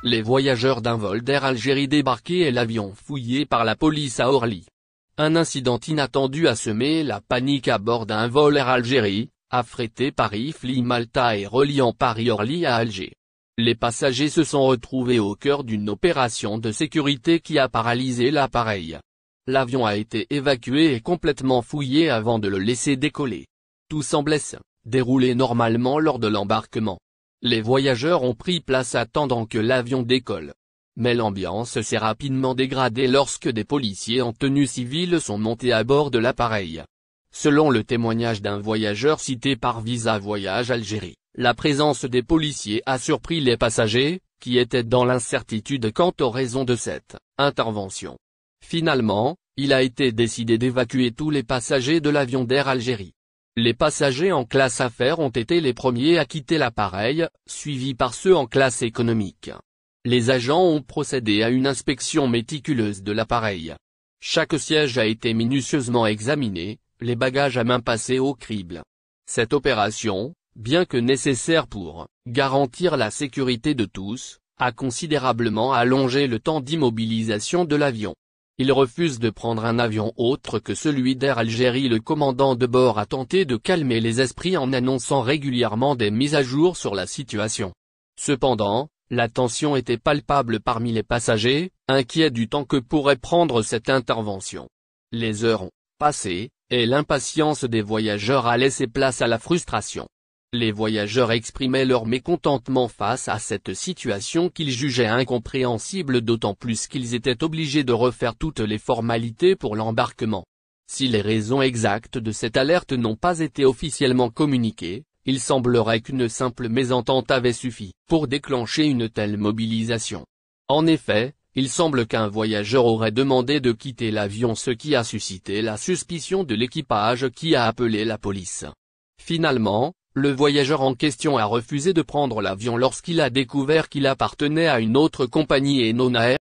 Les voyageurs d'un vol d'Air Algérie débarqués et l'avion fouillé par la police à Orly. Un incident inattendu a semé la panique à bord d'un vol Air Algérie, affrété Paris-Malta et reliant Paris-Orly à Alger. Les passagers se sont retrouvés au cœur d'une opération de sécurité qui a paralysé l'appareil. L'avion a été évacué et complètement fouillé avant de le laisser décoller. Tout semblait se dérouler normalement lors de l'embarquement. Les voyageurs ont pris place attendant que l'avion décolle. Mais l'ambiance s'est rapidement dégradée lorsque des policiers en tenue civile sont montés à bord de l'appareil. Selon le témoignage d'un voyageur cité par Visa Voyage Algérie, la présence des policiers a surpris les passagers, qui étaient dans l'incertitude quant aux raisons de cette intervention. Finalement, il a été décidé d'évacuer tous les passagers de l'avion d'Air Algérie. Les passagers en classe affaires ont été les premiers à quitter l'appareil, suivis par ceux en classe économique. Les agents ont procédé à une inspection méticuleuse de l'appareil. Chaque siège a été minutieusement examiné, les bagages à main passés au crible. Cette opération, bien que nécessaire pour garantir la sécurité de tous, a considérablement allongé le temps d'immobilisation de l'avion. Il refuse de prendre un avion autre que celui d'Air Algérie. Le commandant de bord a tenté de calmer les esprits en annonçant régulièrement des mises à jour sur la situation. Cependant, la tension était palpable parmi les passagers, inquiets du temps que pourrait prendre cette intervention. Les heures ont passé, et l'impatience des voyageurs a laissé place à la frustration. Les voyageurs exprimaient leur mécontentement face à cette situation qu'ils jugeaient incompréhensible, d'autant plus qu'ils étaient obligés de refaire toutes les formalités pour l'embarquement. Si les raisons exactes de cette alerte n'ont pas été officiellement communiquées, il semblerait qu'une simple mésentente avait suffi pour déclencher une telle mobilisation. En effet, il semble qu'un voyageur aurait demandé de quitter l'avion, ce qui a suscité la suspicion de l'équipage qui a appelé la police. Finalement, le voyageur en question a refusé de prendre l'avion lorsqu'il a découvert qu'il appartenait à une autre compagnie et non à Air